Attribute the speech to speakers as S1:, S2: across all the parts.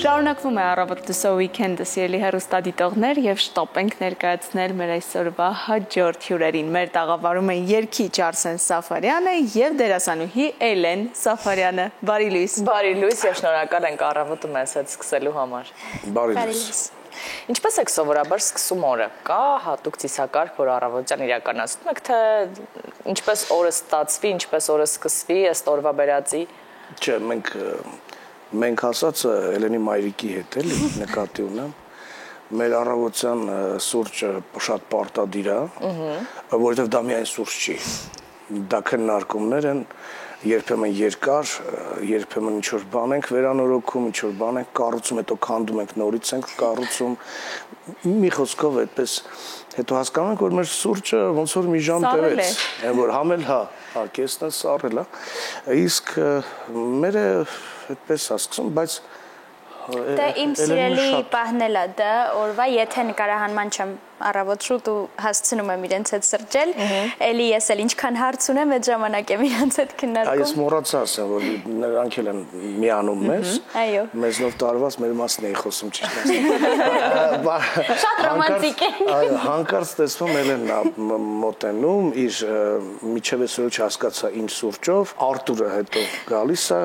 S1: Շարունակվում է առավոտ դուսո weekend-ը սիրելի հեռուստադիտողներ եւ շտապ ենք ներկայացնել մեր այսօրվա հաջորդ հյուրերին։ Մեր տաղավարում են երգիչ Արսեն Սաֆարյանը եւ դերասանուհի Էլեն Սաֆարյանը։ Բարի լույս։
S2: Բարի լույս եւ շնորհակալ ենք առավոտը մեզ հետ սկսելու համար։
S3: Բարի լույս։
S2: Ինչպես եք սովորաբար սկսում օրը։ Կա հատուկ ծիսակարգ, որ առավոտյան իրականացնում եք, թե ինչպես օրը ստացվի, ինչպես օրը սկսվի, ըստ օրվա բերածի։
S3: Չէ, մենք ասածը Էլենի մայրիկի հետ էլի նկատի ունեմ։ Մեր առավոտյան սուրճը շատ պարտադիր է, որովհետև դա միայն սուրճ չի։ Դա քննարկումներ են, երբեմն երկար, երբեմն ինչ-որ բան ենք վերանորոգում, ինչ-որ բան ենք կառուցում, հետո քանդում ենք, նորից ենք կառուցում։ Մի խոսքով այդպես հետո հասկանում ենք, որ մեր սուրճը ոնց որ մի ժամ տևեց, որ համել հա, կեսն է սառել, իսկ մերը այդպես է սկսում, բայց
S4: Դե իմ սիրելի պահնել է դա օրվա, եթե նկարահանման չեմ առավոտ շուտ ու հասցնում եմ իրենց հետ սրճել, էլի ես էլ ինչքան հարց ունեմ, այդ ժամանակ եմ իրենց հետ քննարկում։
S3: Այս մոռացա ասեմ, որ նրանք էլ են միանում մեզ, մեզնով տարված մեր մասն էի խոսում ճիշտ ասած։
S4: Շատ ռոմանտիկ է։
S3: Այո, հանկարծ տեսնում Էլենն է մոտենում, իր միջև այսօր չհասկացա ինչ սուրճով, Արտուրը հետո գալիս է,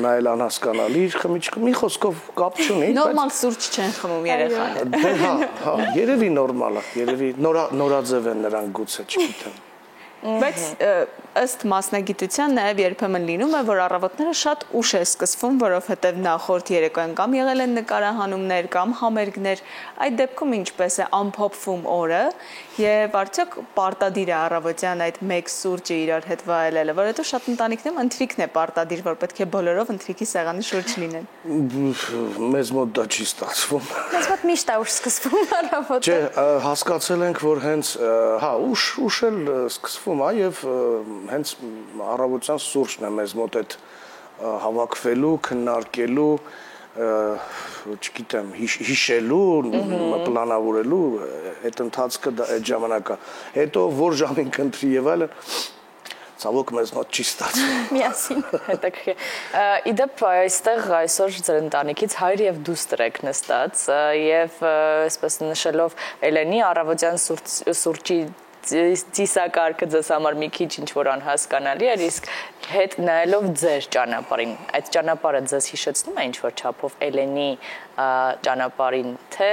S3: նա էլ անհասկանալի իր խմիչքը, մի խոսքով կապ չունի, բայց
S1: նորմալ սուրճ չեն խմում երեխաները։
S3: Դե հա, երևի նորմալ է, երևի նորաձև են նրանք գուցե, չգիտեմ։
S1: Բայց ըստ մասնագիտության նաև երբեմն լինում է, որ առավոտները շատ ուշ է սկսվում, որովհետև նախորդ երեկոյան կամ եղել են նկարահանումներ կամ համերգներ, այդ դեպքում ինչպես է ամփոփվում օրը եւ արդյոք պարտադիր է առավոտյան այդ մեկ սուրճը իրար հետ վայելելը, որովհետև շատ ընտանիքներում ընթրիքն է պարտադիր, որ պետք է բոլորով ընթրիքի սեղանի շուրջ լինեն։
S3: Մեզ մոտ դա չի ստացվում։
S4: Մեզ մոտ միշտ է ուշ սկսվում առավոտը։
S3: Չէ, հասկացել ենք, որ հենց հա ուշ էլ սկսվում է եւ հենց առավոտյան սուրճն է մեզ մոտ այդ հավաքվելու, քննարկելու, չգիտեմ, հիշելու, պլանավորելու այդ ընթացքը այդ ժամանակը։ Հետո որ ժամին կընտրի եւ այլն, ցավոք մեզ մոտ չի ստացվում։
S4: Միասին
S2: հետաքրքիր։ Իդեպ այստեղ այսօր ձեր ընտանիքից հայր եւ դուստր եք նստած եւ այսպես նշելով Էլենի առավոտյան սուրճի ծիսակարգը ձեզ համար մի քիչ ինչ-որ անհասկանալի էր, իսկ հետ նայելով ձեր ճանապարհին, այդ ճանապարհը ձեզ հիշեցնում է ինչ-որ չափով Էլենի ճանապարհին, թե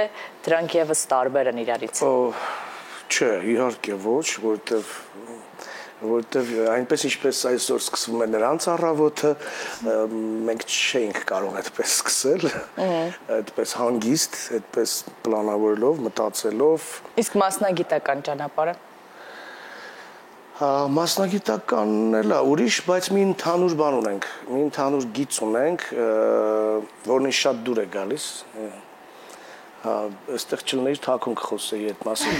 S2: դրանք եւս տարբեր են իրարից։
S3: Չէ, իհարկե ոչ, որովհետև այնպես ինչպես այսօր սկսվում է նրանց առավոտը, մենք չէինք կարող այդպես սկսել, այդպես հանգիստ, այդպես պլանավորելով, մտածելով։
S2: Իսկ մասնագիտական ճանապարհը
S3: Մասնագիտականն էլ է ուրիշ, բայց մի ընդհանուր բան ունենք, մի ընդհանուր գիծ ունենք, որն ինձ շատ դուր է գալիս։ Այստեղ չլներ թաքուն կխոսեի այդ մասին։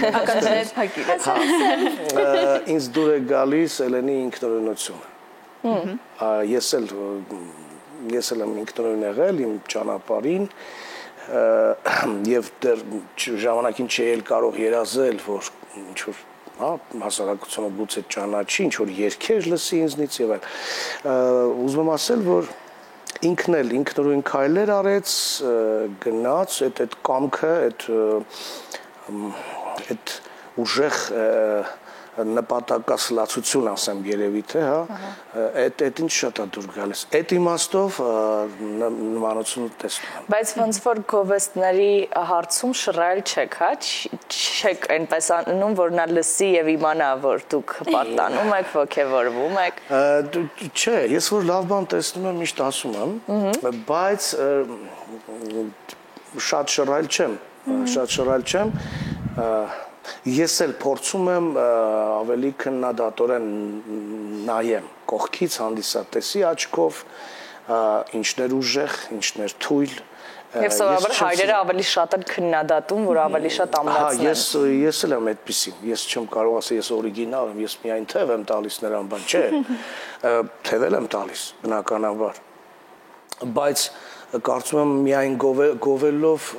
S3: Ինձ դուր է գալիս Էլենի ինքնուրույնությունը։ Ես էլ եմ ինքնուրույն եղել իմ ճանապարհին եւ դեռ ժամանակին չէի կարող երազել, որ ինչ-որ հասարակությունը գուցե ճանաչի, ինչ-որ երգեր լսի ինձնից եւ այլ։ Ուզում եմ ասել, որ ինքն էլ ինքնուրույն քայլեր արեց, գնաց, այդ կամքը, այդ ուժեղ նպատակասլացություն ասեմ երևի թե, հա, այդ ինչ շատ է դուր գալիս։ Այդ իմաստով նմանություն տեսնում եմ։
S2: Բայց ոնց որ գովեստների հարցում շռայլ չեք, հա, չեք այնպես անում, որ նա լսի եւ իմանա, որ դուք պատտանում եք, ոգևորվում եք։
S3: Չէ, ես որ լավ բան տեսնում եմ, միշտ ասում եմ, բայց շատ շռայլ չեմ, Ես էլ փորձում եմ ավելի քննադատորեն նայեմ կողքից հանդիսատեսի աչքով, ինչներ ուժեղ, ինչներ թույլ։
S2: Եվ սովորաբար հայրերը ավելի շատ են քննադատում, որ ավելի շատ ամրացնեն։
S3: Ես էլ եմ այդպեսին, ես չեմ կարող ասել ես օրիգինալ եմ, ես միայն թև եմ տալիս նրան, բան չէ, թևել եմ տալիս, բնականաբար։ Բայց կարծում եմ միայն գովելով,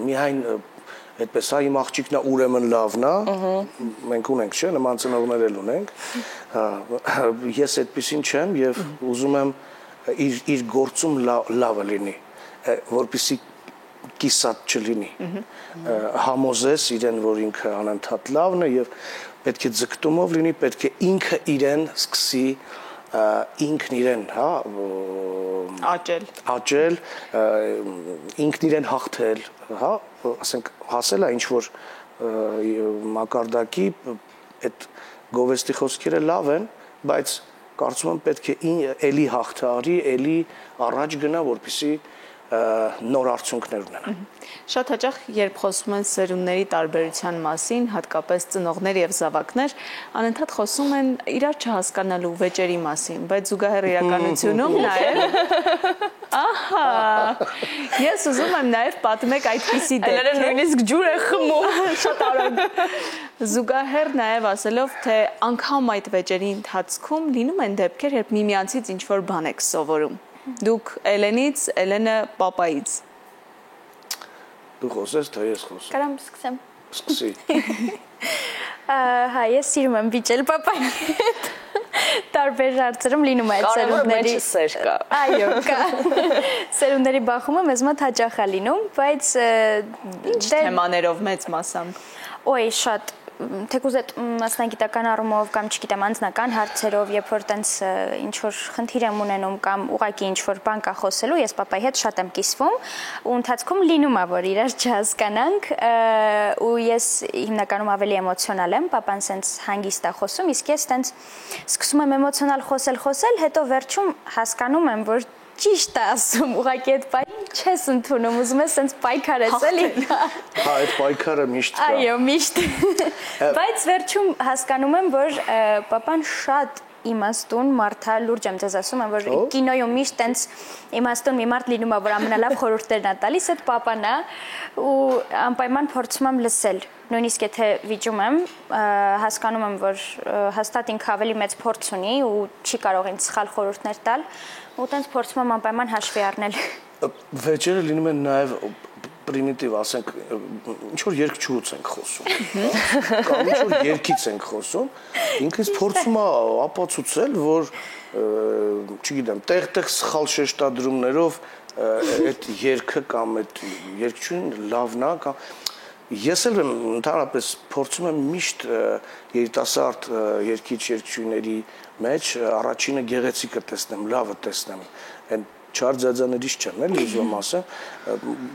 S3: միայն այդպես հա իմ աղջիկն է ուրեմն լավն է, մենք ունենք, չէ, նման ծնողներ էլ ունենք, ես այդպեսին չեմ եւ ուզում եմ իր գործում լավը լինի, որպեսզի կիսատ չլինի։ Համոզես իրեն, որ ինքը անընդհատ լավն է եւ պետք է ձգտումով լինի, պետք է ինքը իրեն սկսի ինքն իրեն, հա, աճել, ինքն իրեն հաղթել, հա, ասենք հասել է ինչ որ մակարդակի այդ գովեստի խոսքերը լավ են, բայց կարծում եմ պետք է էլի հաղթարի, էլի առաջ գնա, որպեսզի նոր արդյունքներ ունենա։
S1: Շատ հաճախ, երբ խոսում են սերունդների տարբերության մասին, հատկապես ծնողներ եւ զավակներ, անընդհատ խոսում են իրար չհասկանալու վեճերի մասին, բայց զուգահեռ իրականությունում նաեւ ահա, ես ուզում եմ նաեւ պատմեք այդպիսի դեպք։
S2: Այլերը նույնիսկ ջուր է խմում,
S1: շատ արագ։ Զուգահեռ նաեւ ասելով, թե անգամ այդ վեճերի ընթացքում լինում են դեպքեր, երբ միմյանցից ինչ-որ բան եք սովորում։ Դուք Էլենից, Էլենը պապայից։
S3: Դու խոսես, թե ես խոսեմ։
S4: Կարամ սկսեմ։
S3: Սկսի։
S4: Հա, ես սիրում եմ վիճել պապայի հետ։ Տարբեր հարցերում լինում է այդ սերունդների։
S2: Մեջը սեր կա։
S4: Այո, կա։ Սերունդների բախումը մեզ մոտ հաճախ է լինում, բայց
S1: ինչ թեմաներով մեծ մասամբ։
S4: Ոյ, շատ թեկուզ այդ մասնագիտական առումով կամ չգիտեմ անձնական հարցերով, երբ որ տենց ինչ որ խնդիր եմ ունենում կամ ուղակի ինչ որ բան կա խոսելու, ես պապայի հետ շատ եմ կիսվում ու ընթացքում լինում է որ իրար չհասկանանք ու ես հիմնականում ավելի էմոցիոնալ եմ, պապան սենց հանգիստ է խոսում, իսկ ես տենց սկսում եմ էմոցիոնալ խոսել, հետո վերջում հասկանում եմ, որ ճիշտ է ասում, ուղղակի այդ բանին չես ընդունում, ուզում ես սենց պայքարես էլի։
S3: Հա, այդ պայքարը միշտ կա։
S4: Այո, միշտ։ Բայց վերջում հասկանում եմ, որ պապան շատ իմաստուն մարդ է, լուրջ եմ ձեզ ասում, որ կինոյում միշտ տենց իմաստուն մի մարդ լինում է, որ ամենալավ խորհուրդներն է տալիս, այդ պապան է ու անպայման փորձում եմ լսել։ Նույնիսկ եթե վիճում եմ, հասկանում եմ, որ հաստատ ինքը ավելի մեծ փորձ ունի ու չի կարող ինձ սխալ խորհուրդներ տալ, ու տենց փորձում եմ անպայման հաշվի առնել։
S3: Վեճերը լինում են նաև պրիմիտիվ, ասենք, ինչ որ երգչուց ենք խոսում, կամ ինչ որ երգից ենք խոսում, ինքը ինձ փորձում է ապացուցել, որ, չգիտեմ, տեղ-տեղ սխալ շեշտադրումներով այդ երգը կամ այդ երգչուն լավն է, կամ ես էլ եմ ընդհանրապես փորձում եմ միշտ երիտասարդ երգիչ-երգչուհիների մեջ առաջինը գեղեցիկը տեսնեմ, լավը տեսնեմ, այն չար ձաձաներից չեմ, էլի ուզում ասեմ,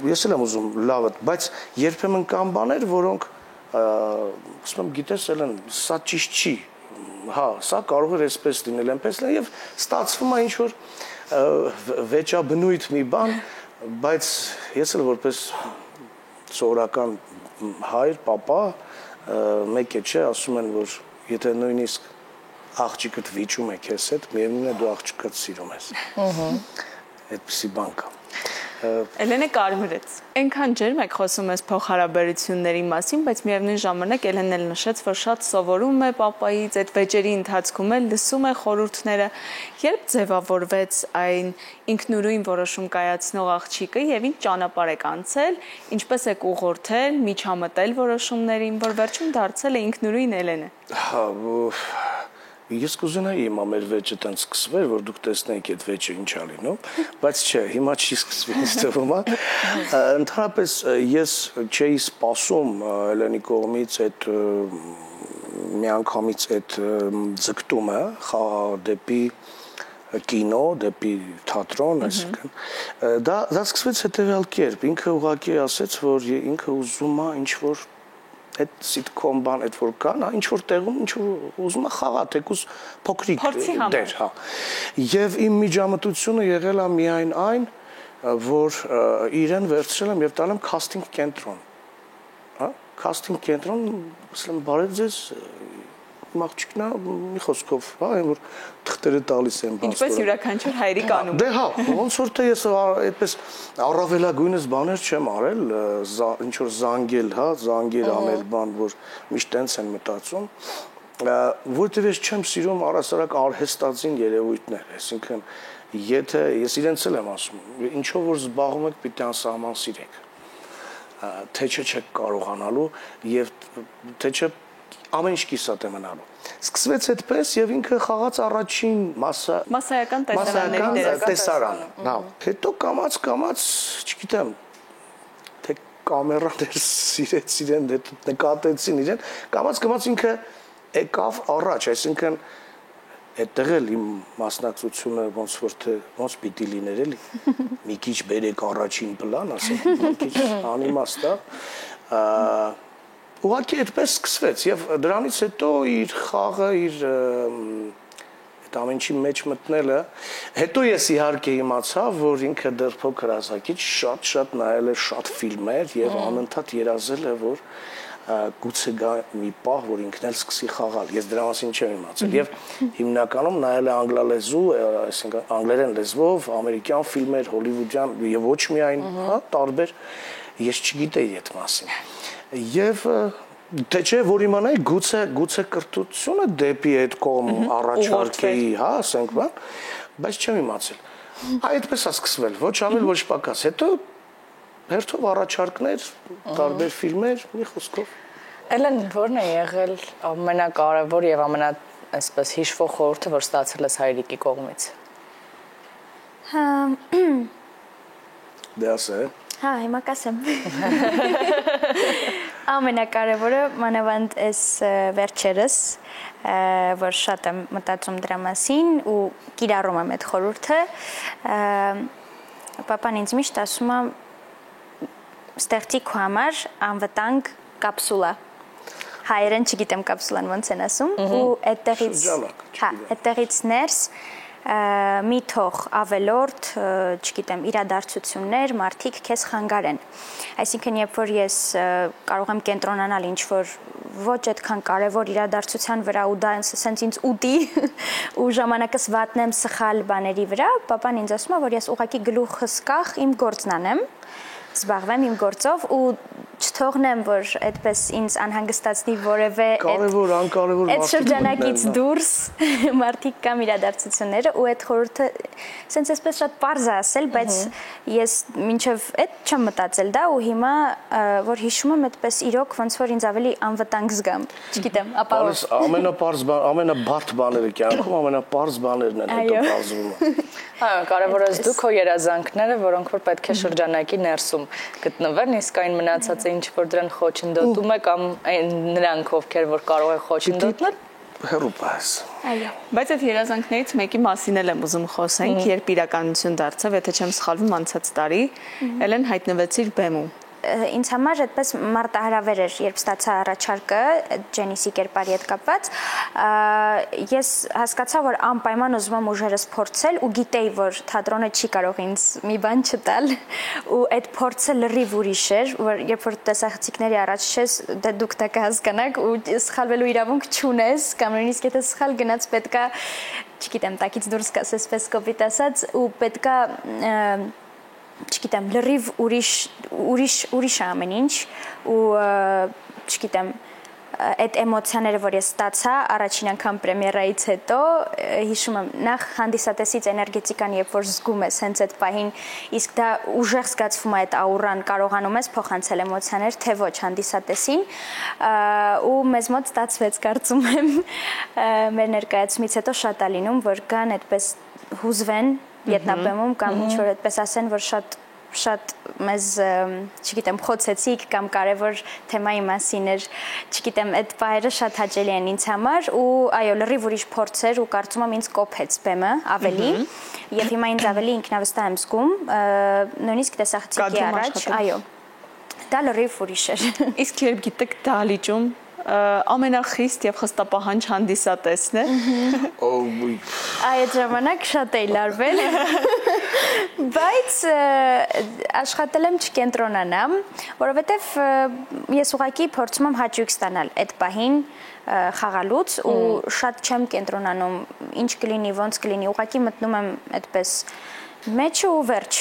S3: ես էլ եմ ուզում լավը, բայց երբեմն կան բաներ, որոնք ասում եմ, գիտես, Էլեն, սա ճիշտ չի, հա, սա կարող է այսպես լինել, այնպես լինել, եւ ստացվում է ինչ որ վեճաբնույթ մի բան, բայց ես էլ որպես սովորական հայր, պապա, մեկ է չէ, ասում են, որ եթե նույնիսկ աղջիկդ վիճում է քեզ հետ, միևնույն է դու աղջիկդ սիրում ես։ Այդպիսի բան կա։
S1: Էլենը կարմրեց։ Այնքան ջերմ եք խոսում ես փոխհարաբերությունների մասին, բայց միևնույն ժամանակ Էլենն էլ նշեց, որ շատ սովորում է պապայից, այդ վեճերի ընթացքում էլ լսում է խորհուրդները, երբ ձևավորվեց այն ինքնուրույն որոշում կայացնող աղջիկը եւ ինչ ճանապարհ եք անցել, ինչպես եք ուղղորդել, միջամտել որոշումներին, որ վերջում դարձել է ինքնուրույն Էլենը։
S3: Հա, ես կուզենայի իմ ամեր վեճը տենց սկսվեր, որ դուք տեսնեիք այդ վեճը ինչ է լինում, բայց չէ, հիմա չի սկսվի, ինձ թվում է։ Ընդհանրապես ես չէի սպասում Էլենի կողմից այդ միանգամից այդ ձգտումը դեպի կինո, դեպի թատրոն, այսինքն դա սկսվեց հետևյալ կերպ, ինքը ուղղակի ասեց, որ ինքը ուզում է ինչ-որ այդ սիտկոմ բան այդ որ կա, նա ինչ որ տեղում ինչ որ ուզում է խաղա, թեկուզ փոքրիկ դեր, հա։ Եվ իմ միջամտությունը եղել է միայն այն, որ իրեն վերցրել եմ եւ տալ եմ քաստինգ կենտրոն։ Հա, քաստինգ կենտրոն, ասեմ, բարև ձեզ, իմ աղջիկն է, մի խոսքով, հա, այն որ թղթերը տալիս են բան։
S1: Ինչպես յուրաքանչյուր հայրիկ անում։
S3: Դե հա, ոնց որ թե ես այդպես առավելագույնս բաներ չեմ արել, ինչ որ զանգել, հա, զանգեր անել բան, որ միշտ տենց են մտածում, որտեվ ես չեմ սիրում առասարակ արհեստածին երևույթներ, այսինքն եթե ես իրենց էլ եմ ասում, ինչով որ զբաղվում եք, պիտի անսահման սիրեք, թե չէ չեք կարողանալու եւ թե չէ ամեն ինչ կիսատ է մնալու։ Սկսվեց այդպես եւ ինքը խաղաց առաջին
S1: մասսայական
S3: տեսարանը։ Լավ։ Հետո կամած, չգիտեմ, թե կամերաներ սիրեցին, նկատեցին իրեն, կամած ինքը եկավ առաջ, այսինքն այդտեղ էլ իմ մասնակցությունը ոնց պիտի լիներ էլի։ Մի քիչ բերեք առաջին պլան, ասենք, մի քիչ անիմաստ է։ Ուղղակի այդպես սկսվեց եւ դրանից հետո իր խաղը, իր այդ ամենի մեջ մտնելը, հետո ես իհարկե իմացա, որ ինքը դեռ փոքր հասակից շատ նայել է շատ ֆիլմեր եւ անընդհատ երազել է, որ գուցե գա մի պահ, որ ինքն էլ սկսի խաղալ։ Ես դրա մասին չեմ իմացել եւ հիմնականում նայել է անգլալեզու, այսինքն անգլերեն լեզվով, ամերիկյան ֆիլմեր, հոլիվուդյան եւ ոչ միայն, տարբեր, ես չգիտեի այդ մասին։ Եվ թե չէ որ իմանայի գուցե կրթությունը դեպի այդ կողմ առաջարկեի, ասենք, բայց չեմ իմացել։ Այդպես է սկսվել, ոչ ավել, ոչ պակաս։ Հետո հերթով առաջարկներ, տարբեր ֆիլմեր, մի խոսքով։
S2: Էլեն, ո՞րն է եղել ամենակարևոր եւ այսպես հիշվող խորհուրդը, որ ստացել ես հայրիկի կողմից։
S3: Դե ասե։
S4: Հա, հիմա կասեմ։ Ամենակարևորը մանավանդ էս վերջերս, որ շատ եմ մտածում դրա մասին ու կիրառում եմ այդ խորհուրդը, պապան ինձ միշտ ասում է ստեղծի քո համար անվտանգ կապսուլա։ Հայերեն չգիտեմ կապսուլան ոնց են ասում ու այդտեղից ներս մի թող ավելորդ, չգիտեմ, իրադարձություններ, մարդիկ քեզ խանգարեն։ Այսինքն, երբ որ ես կարող եմ կենտրոնանալ ինչ-որ ոչ այդքան կարևոր իրադարձության վրա ու դա սենց ինձ ուտի ու ժամանակս վատնեմ սխալ բաների վրա, պապան ինձ ասում է, որ ես ուղղակի գլուխս կախ իմ գործն անեմ, զբաղվեմ իմ գործով ու չթողնեմ, որ այդպես ինձ անհանգստացնի որևէ այդ շրջանակից դուրս մարդիկ կամ իրադարձությունները ու այդ խորհուրդը սենց այսպես շատ պարզ է ասել, բայց ես մինչև այդ չեմ մտածել դա ու հիմա որ հիշում եմ այդպես իրոք ոնց որ ինձ ավելի անվտանգ զգամ, չգիտեմ, ապահով։
S3: Ամենապարզ բան, ամենաբարդ բաները կյանքում ամենապարզ բաներն են հետո բազվում։
S2: Այո, կարևորը դու քո երազանքները, որոնք որ պետք է շրջանակի ներսում գտնվեն, իսկ այն մնացածը ինչ որ դրան խոչընդոտում է կամ նրանք ովքեր որ կարող են խոչընդոտնել
S3: հերո պաս։
S1: Այո։ Բայց այդ երազանքներից մեկի մասին էլ եմ ուզում խոսենք, երբ իրականություն դարձավ, եթե չեմ սխալվում, անցած տարի, ելեն հայտնվեցիր բեմում։
S4: Ինձ համար այդպես մարտահրավեր էր, երբ ստացա առաջարկը Ջենիսի կերպարի հետ կապված, ես հասկացա, որ անպայման ուզում եմ ուժերս փորձել ու գիտեի, որ թատրոնը չի կարող ինձ մի բան չտալ ու այդ փորձը լրիվ ուրիշ էր, որ երբ որ տեսախցիկների առաջ ես, դե դուք դա կհասկանաք ու սխալվելու իրավունք չունես, կամ նույնիսկ եթե սխալ գնաց պետքա, չգիտեմ, տակից դուրս գաս, այսպես կոպիտ ասած, ու պետքա չգիտեմ, լրիվ ուրիշ ամեն ինչ ու չգիտեմ, այդ էմոցիաները, որ ես ստացա առաջին անգամ պրեմիերայից հետո, հիշում եմ, նախ հանդիսատեսից էներգետիկան, երբ որ զգում ես հենց այդ պահին, իսկ դա ուժեղ զգացվում է այդ աուրան, կարողանում ես փոխանցել էմոցիաներ, թե ոչ հանդիսատեսին, ու մեզ մոտ ստացվեց, կարծում եմ, մեր ներկայացումից հետո շատ է լինում, որ կան այդպես հուզվեն ետնաբեմում կամ ինչ-որ այդպես ասեն, որ շատ մեզ, չգիտեմ, խոցեցիք կամ կարևոր թեմայի մասին էր, չգիտեմ, այդ պահերը շատ հաճելի են ինձ համար ու այո, լրիվ ուրիշ փորձեր ու կարծում եմ ինձ կոփեց բեմը ավելի եւ հիմա ինձ ավելի ինքնավստահ եմ զգում, նույնիսկ տեսախցիկի առաջ, այո, դա լրիվ ուրիշ էր։
S1: Իսկ երբ գիտեք դահլիճում ամենախիստ եւ խստապահանջ հանդիսատեսն է։
S4: Այդ ժամանակ շատ էի լարվել, բայց աշխատել եմ չկենտրոնանամ, որովհետեւ ես ուղղակի փորձում եմ հաճույք ստանալ այդ պահին խաղալուց ու շատ չեմ կենտրոնանում, ինչ կլինի, ոնց կլինի, ուղղակի մտնում եմ այդպես մեջը ու վերջ։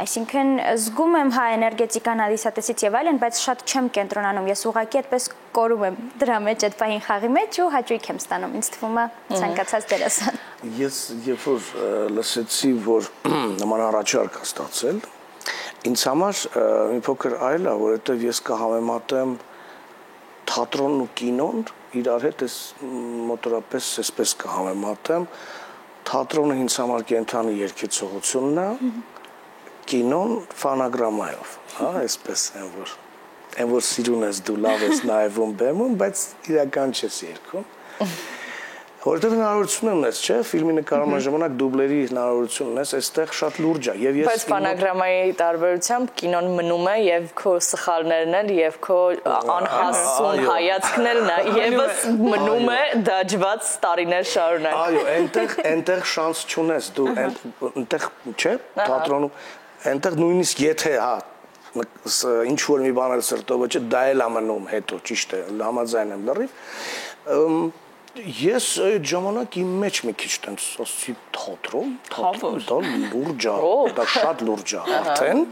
S4: Այսինքն զգում եմ հա էներգետիկան հանդիսատեսից եւ այլն, բայց շատ չեմ կենտրոնանում, ես ուղղակի այդպես կորում եմ դրա մեջ այդ պահին խաղի մեջ ու հաճույք եմ ստանում, ինձ թվում է ցանկացած դերասան։
S3: Ես երբ որ լսեցի, որ նման առաջարկ է ստացել, ինձ համար մի փոքր այլ է, որովհետեւ ես կհամեմատեմ թատրոնն ու կինոն իրար հետ էս մոտորապես էսպես կհամեմատեմ, թատրոնը ինձ համար կենթանի երգեցողությունն է, կինոն ֆանագրամայով, հա, այսպես են որ սիրուն ես դու լավ ես նայվում բեմում, բայց իրական չես երգում։ Որտեղ հնարավորություն ունես, չէ՞, ֆիլմի նկարման ժամանակ դուբլերի հնարավորություն ունես, այստեղ շատ լուրջ է։ Եվ ես
S2: բայց ֆանագրամայի տարբերությամբ կինոն մնում է եւ քո սխալներն էլ եւ քո անհասուն հայացքներն է եւս մնում է դաջված տարիներ շարունակ։
S3: Այո, այնտեղ շանս չունես դու, այնտեղ, չէ՞, թատրոնում, այնտեղ նույնիսկ եթե, հա, ինչ որ մի բան էլ սրտով չէ, դա էլ է մնում հետո, ճիշտ է, համաձայն եմ լրիվ։ Ես այդ ժամանակ իմ մեջ մի քիչ տենց ասացի թատրոն, դա լուրջ է, դա շատ լուրջ է արդեն,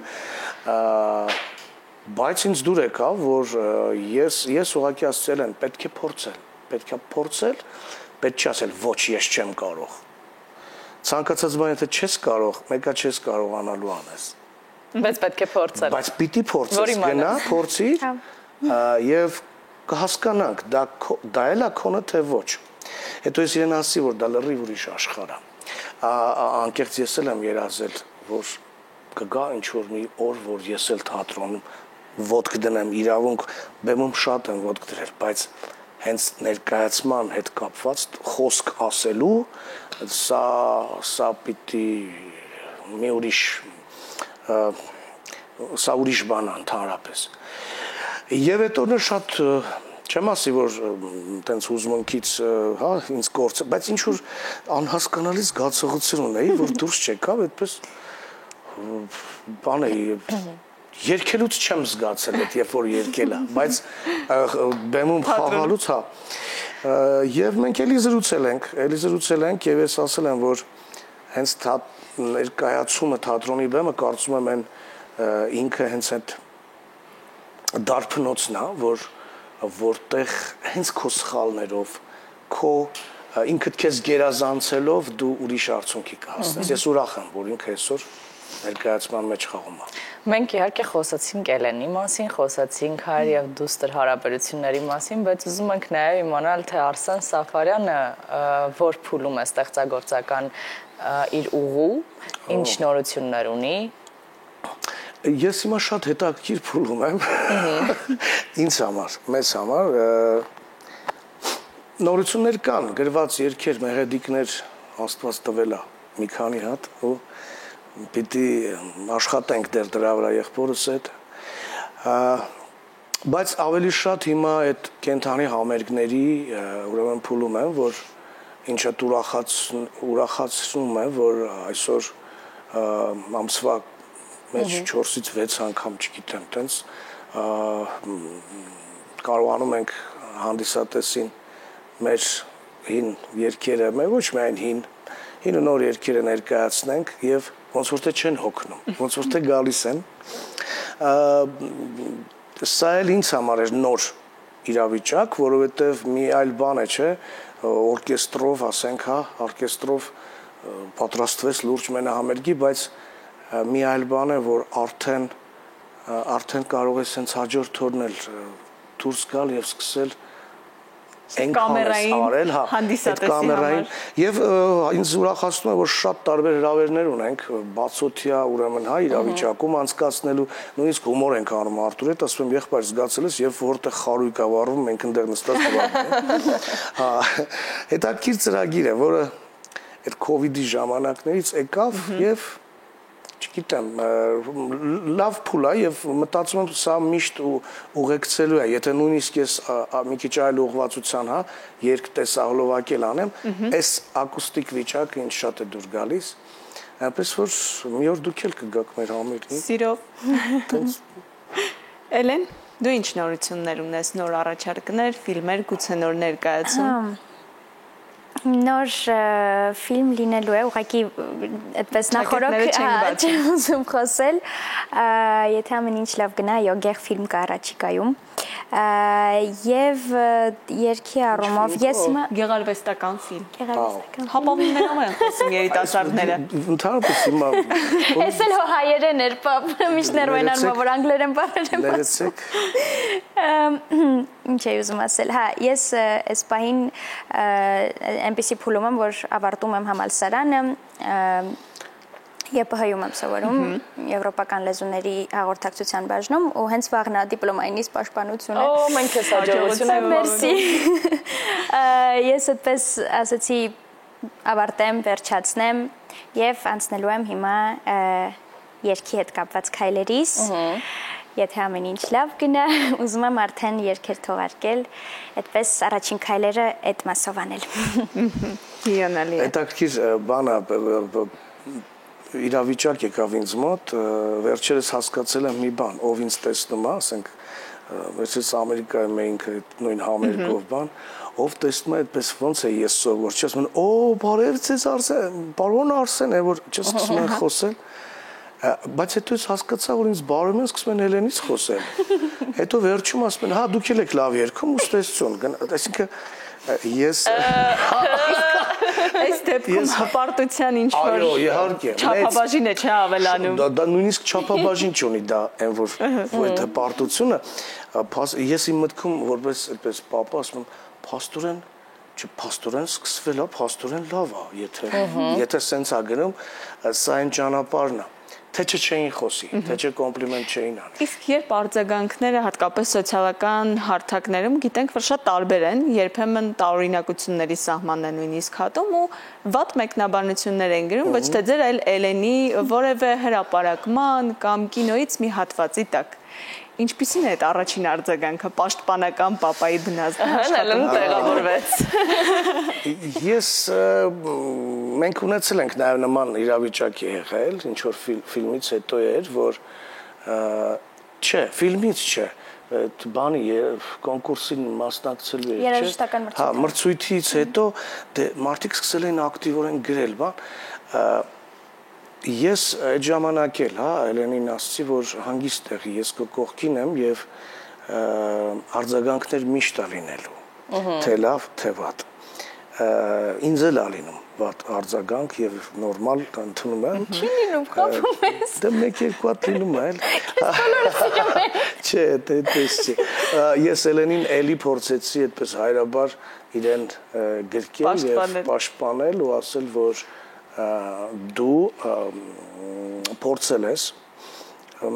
S3: բայց ինձ դուր եկավ, որ ես ուղղակի ասել եմ, պետք է փորձել, պետք չի ասել ոչ, ես չեմ կարող։ Ցանկացած բան եթե չես կարող, մեկը չես կարողանալու անես։
S2: Բայց պետք է փորձել։
S3: Բայց պիտի փորձես, գնա, փորձիր, եւ կհասկանանք, դա էլ է քոնը թե ոչ։ Հետո ես իրեն ասի, որ դա լրիվ ուրիշ աշխարհ է։ Անկեղծ ես էլ եմ երազել, որ կգա ինչ-որ մի օր, որ ես էլ թատրոնում ոտք դնեմ, իրավունք բեմում շատ եմ ոտք դրել, բայց հենց ներկայացման հետ կապված խոսք ասելու, սա պիտի մի ուրիշ բան է ընդհանրապես։ Եվ հետո նա շատ չեմ ասի, որ տենց հուզմունքից, հա, ինձ կորցը, բայց ինչ որ անհասկանալի զգացողություն ունեի, որ դուրս չեկավ, այդպես բան էի, երգելուց չեմ զգացել այդ, երբ որ երգել է, բայց բեմում խաղալուց, հա, եւ մենք էլի զրուցել ենք եւ ես ասել եմ, որ հենց ներկայացումը թատրոնի բեմը կարծում եմ ինքը հենց այդ դարբնոցն է, որտեղ հենց քո սխալներով, քո ինքդ քեզ գերազանցելով դու ուրիշ արդյունքի կհասնես։ Ես ուրախ եմ, որ ինքը այսօր ներկայացման մեջ խաղում է։
S2: Մենք իհարկե խոսացինք Էլենի մասին, խոսացինք հայր եւ դուստր հարաբերությունների մասին, բայց ուզում ենք նաեւ իմանալ, թե Արսեն Սաֆարյանը որ փուլում է ստեղծագործական իր ուղու, ինչ նորություններ ունի։
S3: Ես հիմա շատ հետաքրքիր փուլում եմ ինձ համար, մեզ համար նորություններ կան, գրված երգեր, մեղեդիկներ Աստված տվել է մի քանի հատ ու պիտի աշխատենք դեռ դրա վրա եղբորս հետ, բայց ավելի շատ հիմա այդ կենթանի համերգների ուրեմն փուլում եմ, որ ինչը ուրախացնում է, որ այսօր ամսվա մեջ 4-ից 6 անգամ, չգիտեմ, տենց կարողանում ենք հանդիսատեսին մեր հին երգերը, ոչ միայն հին ու նոր երգերը ներկայացնենք եւ ոնց որ թե չեն հոգնում, ոնց որ թե գալիս են։ Սա էլ ինձ համար էր նոր իրավիճակ, որովհետեւ մի այլ բան է, չէ, օրկեստրով, ասենք, հա, օրկեստրով պատրաստվեց լուրջ մենահամերգի, բայց մի այլ բան է, որ արդեն կարող է սենց հաջորդ օրն էլ դուրս գալ եւ սկսել
S1: կամերային հանդիսատեսի համար։
S3: Եվ ինձ ուրախացնում է, որ շատ տարբեր հրավերներ ունենք, բացօթյա, ուրեմն, հա, իրավիճակում անցկացնելու, նույնիսկ հումոր ենք անում Արտուրի հետ, ասում եմ, եղբայր զգացել ես, եւ որտեղ խարույկ է վառվում, մենք այնտեղ նստած կվառվում։ Հա, հետաքրքիր ծրագիր է, որը այդ COVID-ի ժամանակներից եկավ եւ չգիտեմ, լավ փուլ է եւ մտածում եմ սա միշտ ուղեկցելու է, եթե նույնիսկ ես մի քիչ այլ ուղղվածության, հա, երգ տեսահոլովակել անեմ, այս ակուստիկ վիճակը ինձ շատ է դուր գալիս, այնպես որ մի օր դուք էլ կգաք մեր համերգին։
S1: Սիրով։ Էլեն, դու ինչ նորություններ ունես, նոր առաջարկներ, ֆիլմեր, գուցե նոր ներկայացում։
S4: Նոր ֆիլմ լինելու է, ուղղակի այդպես նախորդ չեմ ուզում խոսել, եթե ամեն ինչ լավ գնա, այո, գեղ ֆիլմ կա առաջիկայում, Եվ երկի առումով ես հիմա
S1: գեղարվեստական ֆիլմ։
S4: Հապավներով
S1: են խոսում երիտասարդները։
S3: Ընդհանրապես հիմա
S4: Ես էլ հայերեն էր, միշտ ներվայնարում որ անգլերեն բառեր եմ
S3: Ներեցեք։
S4: Ինչ էի ուզում ասել, հա, ես այս պահին այնպեսի փուլում եմ, որ ավարտում եմ համալսարանը, ԵՊՀ-ում եմ սովորում եվրոպական լեզուների հաղորդակցության բաժնում ու հենց վաղնա դիպլոմայինիս պաշտպանությունը։
S2: Օ, մենք քեզ հաջողություն ենք
S4: Մերսի։ Ես այդպես ասացի ավարտեմ, վերջացնեմ եւ անցնելու եմ հիմա երգի հետ կապված քայլերիս։ Եթե ամեն ինչ լավ գնա, ուզում եմ արդեն երգեր թողարկել, այդպես առաջին քայլերը այդ մասով անել։
S1: Հիանալի է։
S3: Հետաքրքիր բան է իրավիճակ եկավ ինձ մոտ, վերջերս հասկացել եմ մի բան, ով ինձ տեսնում է, ասենք, վերջերս Ամերիկայում էինք այդ նույն համերգով բան, ով տեսնում է այդպես ոնց է ես սովոր, չես մեն, բարև ձեզ Արսեն, պարոն Արսեն է, որ չես սկսում են խոսել, բայց հետո ես հասկացա, որ ինձ բարում են սկսում են հելենից խոսել, հետո վերջում ասում են, հա դուք էլ եք լավ երգում ու ստեսություն, այսինքն ես
S1: Այս դեպքում հպարտության ինչ-որ չափաբաժին է չէ ավելանում։
S3: Դա նույնիսկ չափաբաժին չունի դա այն որ այդ հպարտությունը ես իմ մտքում որպես այդպես պապա ասում եմ փաստորեն սկսվել է, փաստորեն լավ է, եթե սենց է գնում, սա այն ճանապարհն է։ Թե չէին խոսի, թե չէ կոմպլիմենտ չէին անի։
S1: Իսկ երբ արձագանքները հատկապես սոցիալական հարթակներում գիտենք, որ շատ տարբեր են, երբեմն տարօրինակությունների սահմանն է նույնիսկ հատում ու վատ մեկնաբանություններ են գրում, ոչ թե ձեր, այլ Էլենի որևէ հրապարակման կամ կինոյից մի հատվածի տակ։ Ինչպիսին է այդ առաջին արձագանքը պաշտպանական պապայի բնազդը
S2: աշխատում տեղավորվեց։
S3: Ես մենք ունեցել ենք նաև նման իրավիճակի եղել, ինչ որ ֆիլմից հետո էր, որ չէ, ֆիլմից չէ, այդ բանի կոնկուրսին մասնակցելու էր,
S4: երաժշտական մրցույթ։
S3: Հա, մրցույթից հետո դե մարդիկ սկսել էին ակտիվորեն գրել, բան Ես այդ ժամանակ էլ, հա, Էլենին ասացի, որ հանգիստ տեղի ես քո կողքին եմ եւ արձագանքներ միշտ լինելու, թե լավ, թե վատ։ Ինձ էլ ալինում վատ արձագանք եւ նորմալ ընդունում եմ։
S4: Չի լինում, խափում ես։
S3: Դե մեկ-երկու հատ լինում է, Չէ, դες չի։ Ես Էլենին էլի փորձեցի այդպես հայրաբար իրեն գրկել եւ պաշտպանել ու ասել, որ դու փորձել ես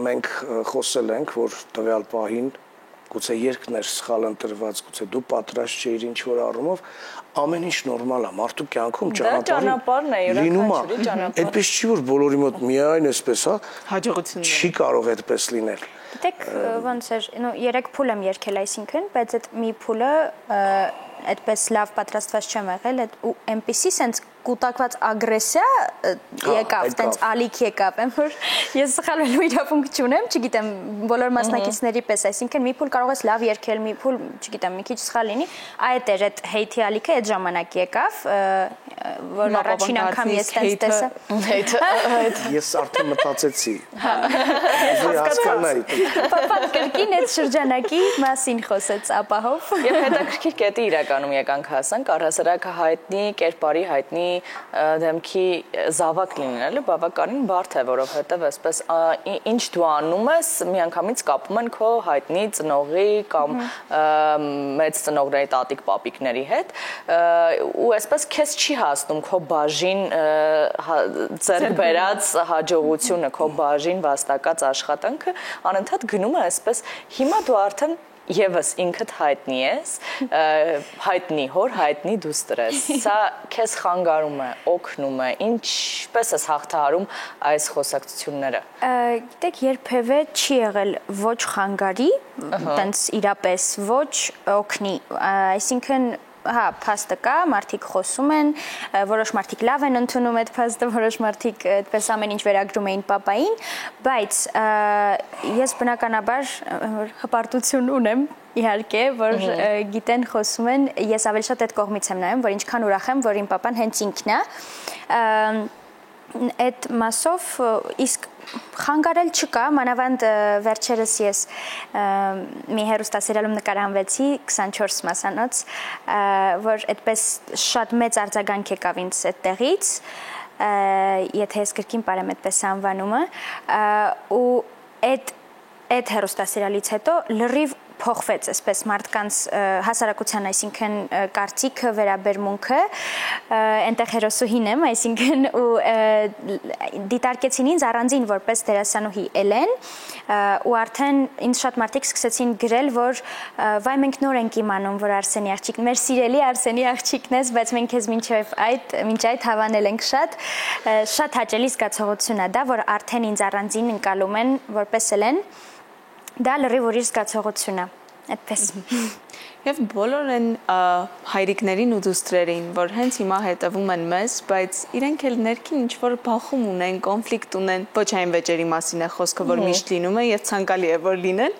S3: մենք խոսել ենք որ տվյալ պահին գուցե երկներ սխալ ընտրված գուցե դու պատրաստ չէիր ինչ որ առումով ամեն ինչ նորմալ է մարդու կյանքում
S2: ճանապարհն է յուրաքանչյուրի ճանապարհ
S3: այդպես չի որ բոլորի մոտ միայն այսպես հա
S1: հաջողություններ
S3: չի կարող այդպես լինել
S4: Գիտեք ոնց էր երեք փուլ եմ երգել այսինքն բայց այդ մի փուլը այդպես լավ պատրաստված չեմ եղել ու այնպեսի sense կուտակված ագրեսիա եկավ, տենց ալիք եկավ, որ ես սխալվելու իրավունք չունեմ, չգիտեմ, բոլոր մասնակիցների պես, այսինքն մի փուլ կարող ես լավ երգել, մի փուլ, չգիտեմ, մի քիչ սխալ լինի, այդ էր այդ հեյթի ալիքը այդ ժամանակ եկավ, որ առաջին անգամ ես տենց տեսա։
S3: Ես արդեն մտածեցի։ Հասկանայի։
S4: Պապան կրկին այդ շրջանակի մասին խոսեց ապահով։
S2: Եվ հետաքրքիր կետի իրականում եկանք հասանք, առհասարակ հայտնի կերպարի հայտնի դեմքի զավակ լինելը բավականին բարդ է, որովհետև այսպես ինչ դու անում ես, միանգամից կապում են քո հայտնի ծնողի կամ մեծ ծնողների տատիկ պապիկների հետ, ու այսպես քեզ չի հասնում քո բաժին ձեռք բերած հաջողությունը, քո բաժին վաստակած աշխատանքը, անընդհատ գնում է այսպես, հիմա դու արդեն Եվս ինքդ հայտնի ես, հայտնի հոր, հայտնի դուստր ես, սա քեզ խանգարում է, օգնում է, ինչպես ես հաղթահարում այս խոսակցությունները։
S4: Գիտեք, երբևէ չի եղել ոչ խանգարի, տենց իրապես ոչ օգնի, այսինքն Հա, փաստը կա, մարդիկ խոսում են, որոշ մարդիկ լավ են ընդունում այդ փաստը, որոշ մարդիկ այդպես ամեն ինչ վերագրում էին պապային, բայց ես բնականաբար հպարտություն ունեմ, իհարկե, որ գիտեն խոսում են, ես ավելի շատ այդ կողմից եմ նայում, որ ինչքան ուրախ եմ, որ իմ պապան հենց ինքն է, այդ մասով իսկ խանգարել չկա, մանավանդ վերջերս ես մի հեռուստասերիալում նկարահանվեցի 24 մասանոց, որ այդպես շատ մեծ արձագանք եկավ ինձ այդտեղից, եթե ես կրկին բարեմ այդպես անվանումը, ու այդ հեռուստասերիալից հետո լրիվ փոխվեց այսպես մարդկանց հասարակության, այսինքն կարծիքը, վերաբերմունքը, այնտեղ հերոսուհին եմ, այսինքն ու դիտարկեցին ինձ առանձին որպես դերասանուհի Էլեն, ու արդեն ինձ շատ մարդիկ սկսեցին գրել, որ վայ մենք նոր ենք իմանում, որ Արսենի աղջիկն, մեր սիրելի Արսենի աղջիկն ես, բայց մենք քեզ մինչ այդ հավանել ենք շատ հաճելի զգացողություն է դա, որ արդեն ինձ առանձին ընկալում են որպես Էլեն, դա լրիվ ուրիշ զգացողություն է, այդպես։
S1: Եվ բոլոր են հայրիկներին ու դուստրերին, որ հենց հիմա հետևում են մեզ, բայց իրենք էլ ներքին ինչ-որ բախում ունեն, կոնֆլիկտ ունեն, ոչ այն վեճերի մասին է խոսքը, որ միշտ լինում է եւ ցանկալի է որ լինեն,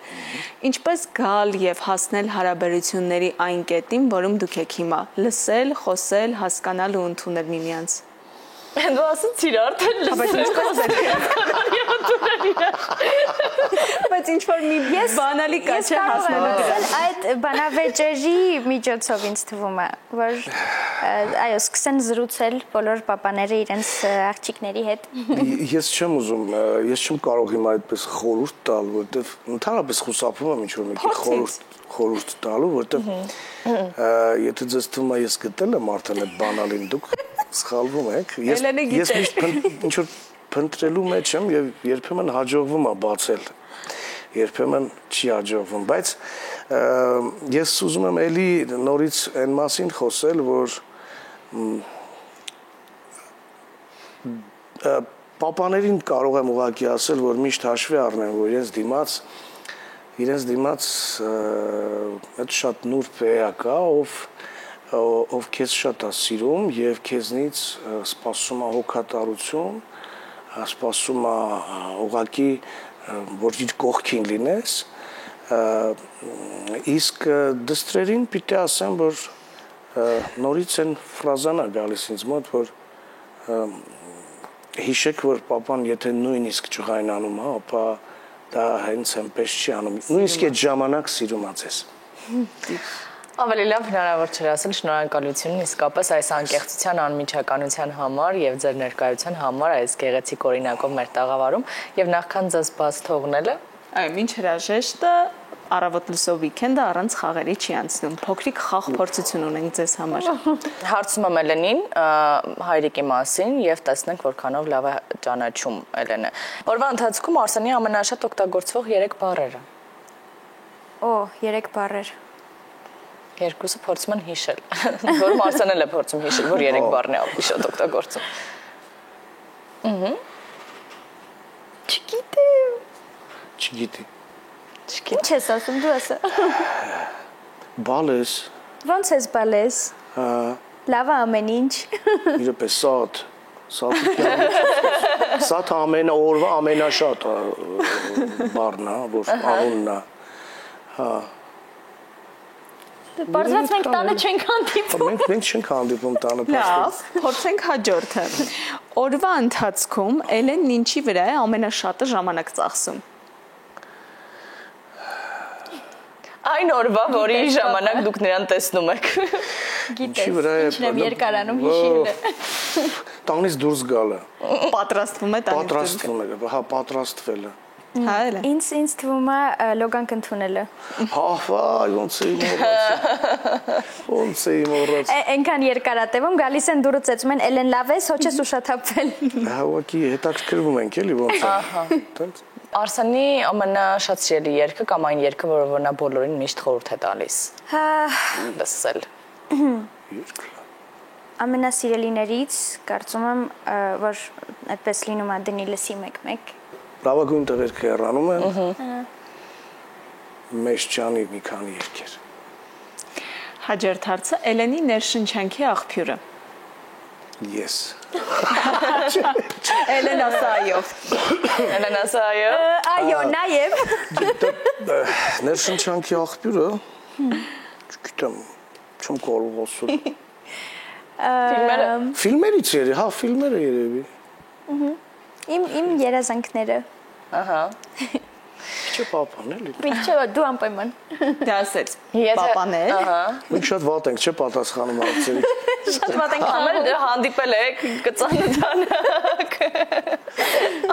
S1: ինչպես գալ եւ հասնել հարաբերությունների այն կետին, որում դուք եք հիմա, լսել, խոսել, հասկանալ ու ընդունել միմյանց։
S2: Դու ասացիր արդեն
S1: Բայց ինչ-որ մի բանալի կա չէ հասնելու
S4: այդ բանավեճերի միջոցով ինձ թվում է, որ այո, սկսեն զրուցել բոլոր պապաները իրենց աղջիկների հետ։
S3: Ես չեմ ուզում, ես չեմ կարող հիմա այդպես խորհուրդ տալ, որովհետև ընդհանրապես խուսափում եմ ինչ-որ մեկի խորհուրդ տալու, որովհետև եթե ձեզ թվում է ես գտել եմ արդեն այդ բանալին, դուք սխալվում եք, ես միշտ ինչ-որ փնտրելու մեջ եմ եւ երբեմն հաջողվում է բացել, երբեմն չի հաջողվում, բայց ես ուզում եմ էլի նորից այն մասին խոսել, որ պապաներին կարող եմ ուղղակի ասել, որ միշտ հաշվի առնեն, որ իրենց դիմաց այդ շատ նուրբ էակ է, ով քեզ շատ է սիրում եւ քեզնից սպասում է հոգատարություն, սպասում է ուղղակի որ իր կողքին լինես, իսկ դստրերին պիտի ասեմ, որ նորից են ֆրազան է գալիս ինձ մոտ, որ հիշեք, որ պապան եթե նույնիսկ ջղայնանում է, ապա դա հենց այնպես չի անում, նույնիսկ այդ ժամանակ սիրում է ձեզ։
S2: Ավելի լավ հնարավոր չէր ասել, շնորհակալություն իսկապես այս անկեղծության անմիջականության համար եւ ձեր ներկայության համար այս գեղեցիկ օրինակով մեր տաղավարում եւ նախքան ձեզ բաց թողնելը,
S1: այո, ինչ հրաժեշտը առավոտ լսող վիկենդը առանց խաղերի չի անցնում։ Փոքրիկ խաղ փորձություն ունենք ձեզ համար։
S2: Հարցում եմ Էլենին հայրիկի մասին եւ տեսնենք որքանով լավ է ճանաչում Էլենը։ Օրվա ընթացքում Արսենի ամենաշատ օգտագործվող 3 բառերը։
S4: Օ, 3 բառեր։
S2: Երկուսը փորձում են հիշել, որում Արսենն էլ է փորձում հիշել, որ 3 բառն է ավելի շատ օգտագործում։
S3: Չգիտի։
S4: Ինչ ես ասում դու ասա։
S3: Բալես։
S4: Ոնց ես բալես։ Լավ է ամեն ինչ։
S3: Իրապես սաթ ամեն օրվա ամենաշատ բառն է, որ անունն է։ Հա։
S4: Բարձրաց մենք տանը չենք հանդիպում։
S3: Մենք չենք հանդիպում տանը։
S1: Լավ, փորձենք հաջորդը։ Օրվա ընթացքում Էլենն ինչի վրա է ամենաշատը ժամանակ ծախսում։
S2: Այն օրվա, որի ժամանակ դուք նրան տեսնում եք։
S4: Գիտես, ինչն եմ երկարանում հիշիլը։
S3: Տանից դուրս գալը։
S1: Պատրաստվում է տանից դուրս։
S3: Հա, պատրաստվելը։
S1: Հա, էլի։
S4: Ինձ թվում է լոգանք ընդունելը։
S3: Հա, վայ, ոնց է իմորած։
S4: Այնքան երկարատևում գալիս են դուրս ծեծում են Էլեն լավ ես, հո չես ուշաթափվել։
S3: Հա, ուղղակի հետաքրքրվում ենք էլի ոնց է։
S2: Ահա։ Արսենի ամենաշատ սիրելի երգը կամ այն երգը, որը նա բոլորին միշտ խորհուրդ է տալիս։
S4: Հա,
S2: լսել։
S4: ամենասիրելիներից կարծում եմ, որ այդպես լինում է դնի լսի մեկ-մեկ։
S3: Լավագույն տղերքը հեռանում են։ Մեծ ջանի մի քանի երգեր։
S1: Հաջորդ հարցը Էլենի ներշնչանքի աղբյուրը։
S3: Ես։
S1: Էլեն ասա այո։
S2: Էլեն ասա այո։
S4: Այո, նաև։
S3: Ներշնչանքի աղբյուրը, չգիտեմ, չեմ կարող ասել։
S2: Ֆիլմերը։
S3: Ֆիլմերից երևի, հա, ֆիլմերը երևի։
S4: Իմ երազանքները։
S2: Ահա։
S3: Չէ պապան էլի։
S4: Միչո դու անպայման։
S1: Դա ասեց պապաներ։
S2: Ահա։
S3: Մենք շատ վատ ենք, չէ պատասխանում հարցերի։
S4: Շատ վատ ենք
S2: Ամեն հանդիպել եք կծանոթանաք։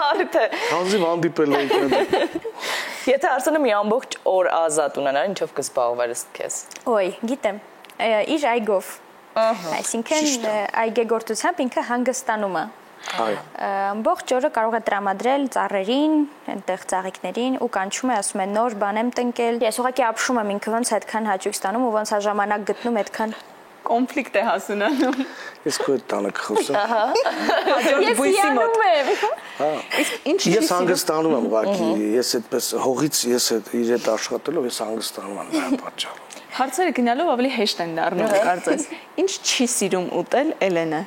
S2: Արդե։
S3: Հանձիվ հանդիպել ենք։
S2: Եթե Արսենը մի ամբողջ օր ազատ ունենար, ինչով կզբաղվեր ըստ քեզ։
S4: Ոյ, գիտեմ։ Իր այգով։ Այսինքն այգեգործությամբ ինքը հանգստանում է։
S3: Այո։
S4: Ամբողջ օրը կարող է տրամադրել ծառերին, այնտեղ ծաղիկներին ու կանչում է, ասում է նոր բան եմ տնկել։ Ես ուղղակի ապշում եմ ինքը ոնց այդքան հաճույք ստանում ու ոնց է ժամանակ գտնում այդքան։
S1: Կոնֆլիկտ է հասունանում։
S3: Ես քո հետ տանը կխոսեմ։
S1: Հաջորդ բույսի մոտ։
S3: Իսկ ինչ ես հանգստանում եմ ուղղակի, ես այդպես հողից ես իր հետ աշխատելով ես հանգստանում եմ նրա պատճառով։
S1: Հարցերը գնալով ավելի հեշտ են դառնում, կարծես։ Ինչ չի սիրում ուտել Էլենը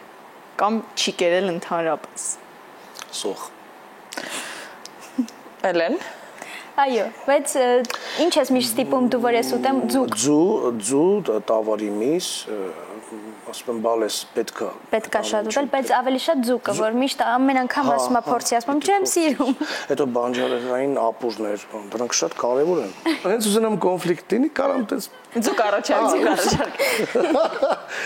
S1: կամ չի կերել ընդհանրապես։
S3: Սող։
S2: Էլեն։
S4: Այո, բայց ինչ ես միշտ ստիպում դու որ ես ուտեմ ձուկ։
S3: Ձու, տավարի միս, ասում եմ բալես
S4: Պետքա շատ ուտել, բայց ավելի շատ ձուկը, որ միշտ ամեն անգամ ասում է փորձի, ասում եմ չեմ սիրում։
S3: Հետո բանջարեղային ապուրներ, դրանք շատ կարևոր են։ Հենց ուզենամ կոնֆլիկտ լինի, կարամ տես
S1: Ձուկ առաջարկ։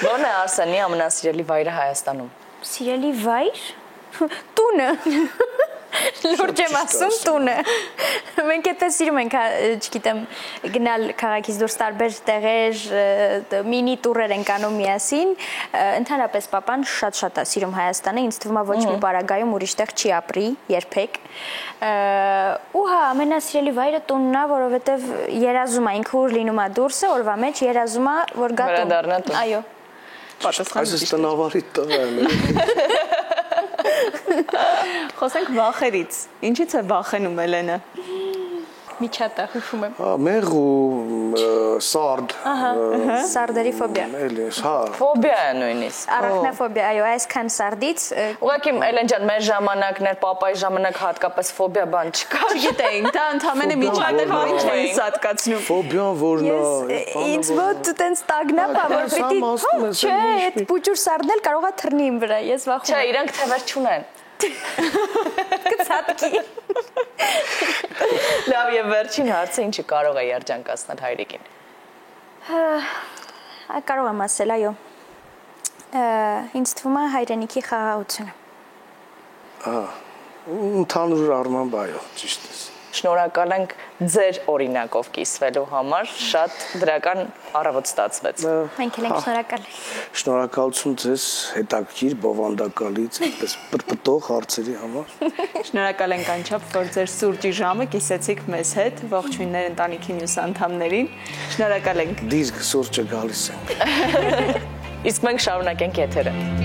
S2: Ո՞րն է Արսենի ամենասիրելի վայրը Հայաստանում։
S4: Սիրելի վայր։ Տունը։ Լուրջ եմ ասում տունը։ Մենք էտես սիրում ենք, չգիտեմ, գնալ քաղաքից դուրս տարբեր տեղեր, մինի տուրեր ենք անում միասին։ Ընդհանրապես պապան շատ-շատ է սիրում Հայաստանը, ինձ թվում է ոչ մի պարագայում ուրիշ տեղ չի ապրի երբեք։ Ու հա, ամենասիրելի վայրը տունն է, որովհետև երազում է ինքը ուր լինում է դուրսը, օրվա մեջ երազում է, որ գա տուն։ Այո։
S3: Այս տնավարի տղա եմ։
S1: Խոսենք վախերից։ Ինչից է վախենում Էլենը։
S4: Միջատա հուշում եմ։
S3: Մեղ ու սարդ։
S4: Սարդերի ֆոբիա։
S3: Էլի, հա։
S2: Ֆոբիա է նույնիսկ։
S4: Առաքնաֆոբիա, այո, այսքան սարդից։
S2: Ուղղակի Էլեն ջան, մեր ժամանակներ, պապայի ժամանակ հատկապես ֆոբիա բան չկա։
S1: Գիտեինք, դա ընդհանրապես միջատը ինչ է սատկացնում։
S3: Ֆոբիան որն է։
S4: Ինձ մոտ տենց տագնապ է, որ պիտի չէ, այդ պուճուր սարդն էլ կարող է թռնի իմ վրա, ես վախում
S2: Չէ, իրանք թևեր չունեն։
S4: Կցատկի։
S2: Լավ, եւ վերջին հարցը ինչը կարող է երջանկացնել հայրիկին։
S4: Կարող եմ ասել, այո։ Ինձ թվում է հայրենիքի խաղաղությունը։
S3: Ընդհանուր առմամբ այո, ճիշտ է։
S2: Շնորհակալ ենք ձեր օրինակով կիսվելու համար, շատ դրական առավոտ ստացվեց։
S4: Մենք էլ ենք շնորհակալ։
S3: Շնորհակալություն ձեզ հետաքրքիր, բովանդակալից, այդպես պրպտող հարցերի համար։
S1: Շնորհակալ ենք անչափ, որ ձեր սուրճի ժամը կիսեցիք մեզ հետ, ողջույններ ընտանիքի մյուս անդամներին։ Շնորհակալ ենք։
S3: Դիրք սուրճը գալիս է։
S2: Իսկ մենք շարունակենք եթերը։